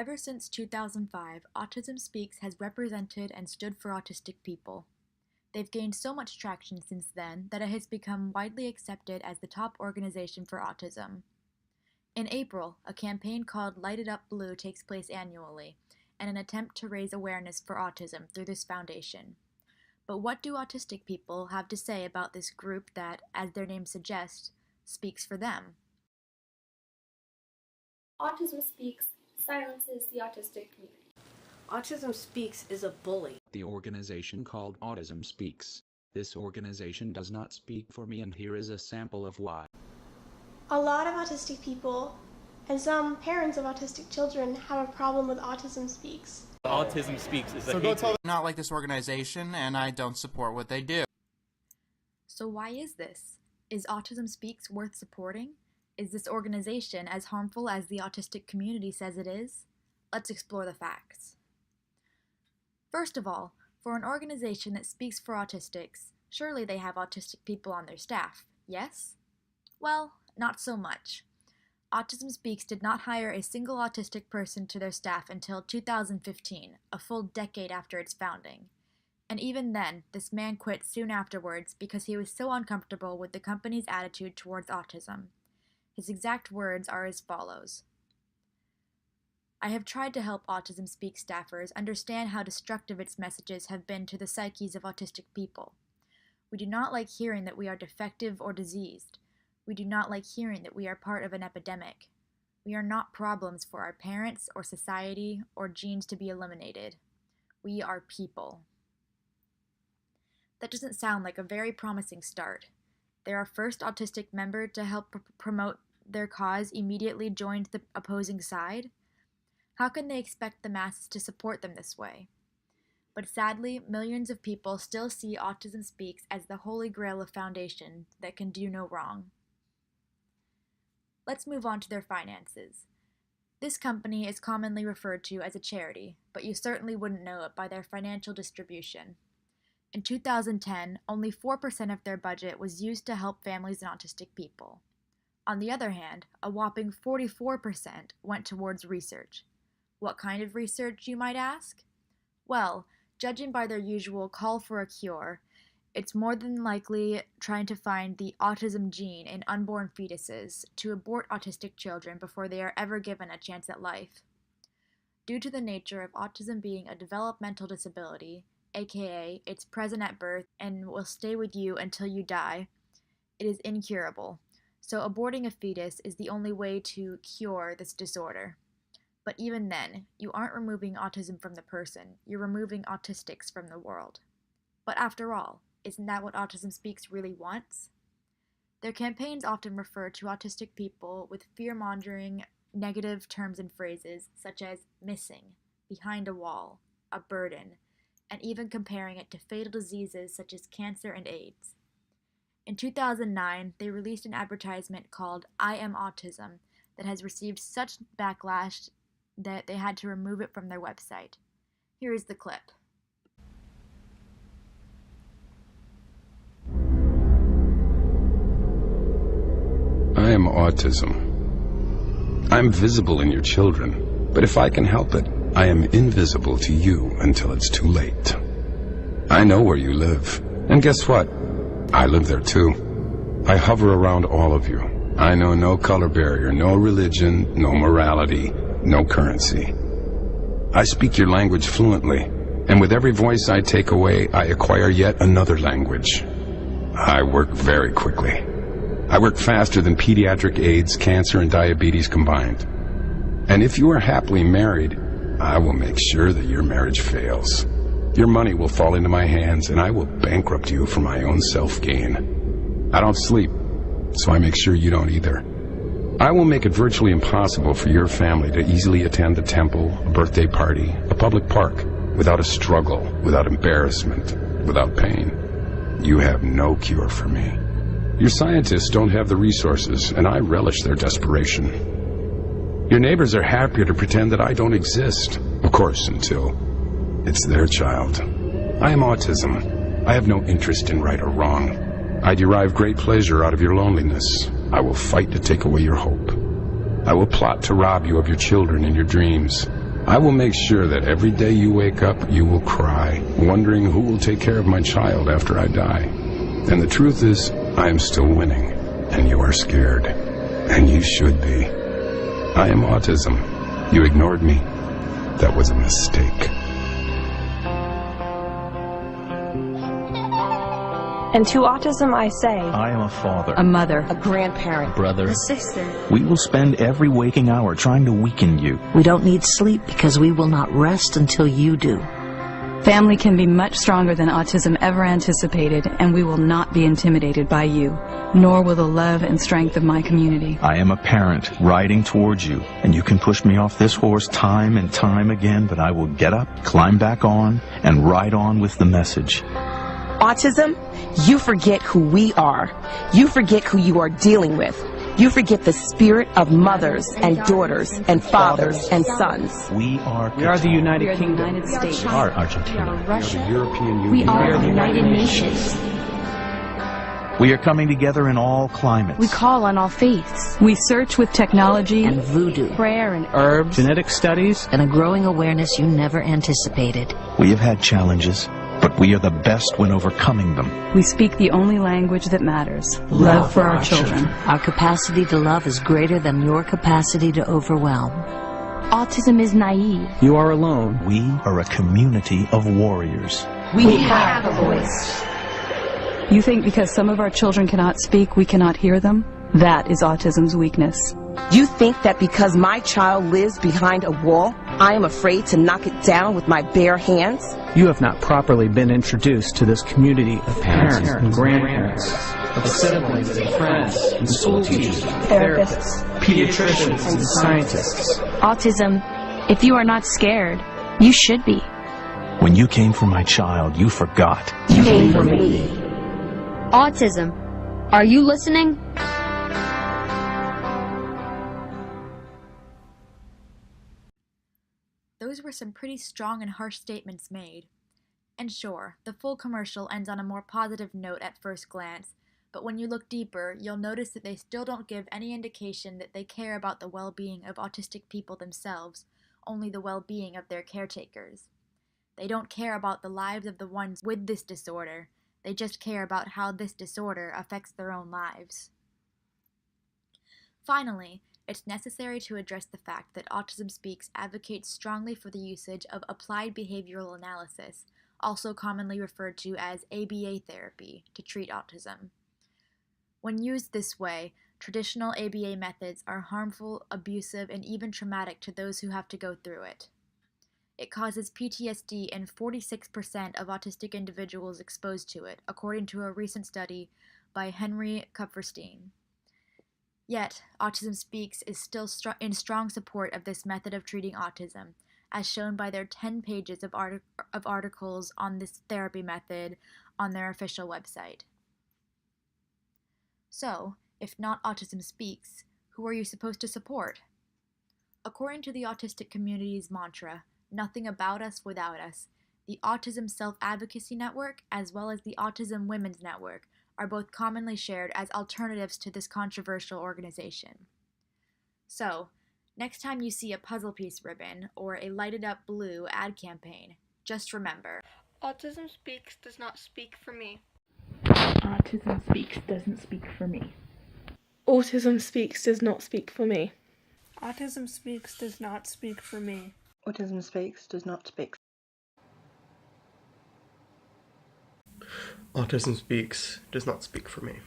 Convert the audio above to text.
Ever since 2005, Autism Speaks has represented and stood for autistic people. They've gained so much traction since then that it has become widely accepted as the top organization for autism. In April, a campaign called Light It Up Blue takes place annually, in an attempt to raise awareness for autism through this foundation. But what do autistic people have to say about this group that, as their name suggests, speaks for them? Autism Speaks silences the autistic community. Autism Speaks is a bully. The organization called Autism Speaks. This organization does not speak for me, and here is a sample of why. A lot of autistic people and some parents of autistic children have a problem with Autism Speaks. Autism Speaks is a hatred. Not like this organization, and I don't support what they do. So why is this? Is Autism Speaks worth supporting? Is this organization as harmful as the autistic community says it is? Let's explore the facts. First of all, for an organization that speaks for autistics, surely they have autistic people on their staff, yes? Well, not so much. Autism Speaks did not hire a single autistic person to their staff until 2015, a full decade after its founding. And even then, this man quit soon afterwards because he was so uncomfortable with the company's attitude towards autism. His exact words are as follows: "I have tried to help Autism Speaks staffers understand how destructive its messages have been to the psyches of autistic people. We do not like hearing that we are defective or diseased. We do not like hearing that we are part of an epidemic. We are not problems for our parents or society or genes to be eliminated. We are people." That doesn't sound like a very promising start. Their first autistic member to help promote their cause immediately joined the opposing side. How can they expect the masses to support them this way? But sadly, millions of people still see Autism Speaks as the holy grail of foundation that can do no wrong. Let's move on to their finances. This company is commonly referred to as a charity, but you certainly wouldn't know it by their financial distribution. In 2010, only 4% of their budget was used to help families and autistic people. On the other hand, a whopping 44% went towards research. What kind of research, you might ask? Well, judging by their usual call for a cure, it's more than likely trying to find the autism gene in unborn fetuses to abort autistic children before they are ever given a chance at life. Due to the nature of autism being a developmental disability, aka it's present at birth and will stay with you until you die, it is incurable, so aborting a fetus is the only way to cure this disorder. But even then, you aren't removing autism from the person, you're removing autistics from the world. But after all, isn't that what Autism Speaks really wants? Their campaigns often refer to autistic people with fear-mongering, negative terms and phrases such as missing, behind a wall, a burden, and even comparing it to fatal diseases such as cancer and AIDS. In 2009, they released an advertisement called I Am Autism that has received such backlash that they had to remove it from their website. Here is the clip. I am autism. I am visible in your children, but if I can help it, I am invisible to you until it's too late. I know where you live, and guess what? I live there too. I hover around all of you. I know no color barrier, no religion, no morality, no currency. I speak your language fluently, and with every voice I take away, I acquire yet another language. I work very quickly. I work faster than pediatric AIDS, cancer, and diabetes combined. And if you are happily married, I will make sure that your marriage fails. Your money will fall into my hands, and I will bankrupt you for my own self-gain. I don't sleep, so I make sure you don't either. I will make it virtually impossible for your family to easily attend a temple, a birthday party, a public park, without a struggle, without embarrassment, without pain. You have no cure for me. Your scientists don't have the resources, and I relish their desperation. Your neighbors are happier to pretend that I don't exist, of course, until it's their child. I am autism. I have no interest in right or wrong. I derive great pleasure out of your loneliness. I will fight to take away your hope. I will plot to rob you of your children and your dreams. I will make sure that every day you wake up, you will cry, wondering who will take care of my child after I die. And the truth is, I am still winning, and you are scared. And you should be. I am autism. You ignored me. That was a mistake. And to autism I say, I am a father, a mother, a grandparent, brother, a sister. We will spend every waking hour trying to weaken you. We don't need sleep because we will not rest until you do. Family can be much stronger than autism ever anticipated, and we will not be intimidated by you, nor will the love and strength of my community. I am a parent riding towards you, and you can push me off this horse time and time again, but I will get up, climb back on, and ride on with the message. Autism, you forget who we are. You forget who you are dealing with. You forget the spirit of mothers and daughters and fathers and sons. We are the United Kingdom. United States. We are Argentina. We are the European Union. We are the United Nations. We are coming together in all climates. We call on all faiths. We search with technology And voodoo. Prayer and herbs, Genetic studies. And a growing awareness you never anticipated. We have had challenges, but we are the best when overcoming them. We speak the only language that matters, love for our children. Our capacity to love is greater than your capacity to overwhelm. autism is naive. You are alone. We are a community of warriors. We have a voice. You think because some of our children cannot speak, we cannot hear them? That is autism's weakness. You think that because my child lives behind a wall, I am afraid to knock it down with my bare hands? You have not properly been introduced to this community of parents and grandparents, of siblings and friends and school teachers, therapists, pediatricians and scientists. Autism, if you are not scared, you should be. When you came for my child, you forgot. You came for me. Autism, are you listening? Those were some pretty strong and harsh statements made. And sure, the full commercial ends on a more positive note at first glance, but when you look deeper, you'll notice that they still don't give any indication that they care about the well-being of autistic people themselves, only the well-being of their caretakers. They don't care about the lives of the ones with this disorder, they just care about how this disorder affects their own lives. Finally, it's necessary to address the fact that Autism Speaks advocates strongly for the usage of applied behavioral analysis, also commonly referred to as ABA therapy, to treat autism. When used this way, traditional ABA methods are harmful, abusive, and even traumatic to those who have to go through it. It causes PTSD in 46% of autistic individuals exposed to it, according to a recent study by Henry Kupferstein. Yet, Autism Speaks is still in strong support of this method of treating autism, as shown by their 10 pages of articles on this therapy method on their official website. So, if not Autism Speaks, who are you supposed to support? According to the autistic community's mantra, "Nothing about us without us," the Autism Self-Advocacy Network as well as the Autism Women's Network are both commonly shared as alternatives to this controversial organization. So, next time you see a puzzle piece ribbon or a lighted up blue ad campaign, just remember, Autism Speaks does not speak for me. Autism Speaks doesn't speak for me. Autism Speaks does not speak for me. Autism Speaks does not speak for me. Autism Speaks does not speak. Autism Speaks does not speak for me.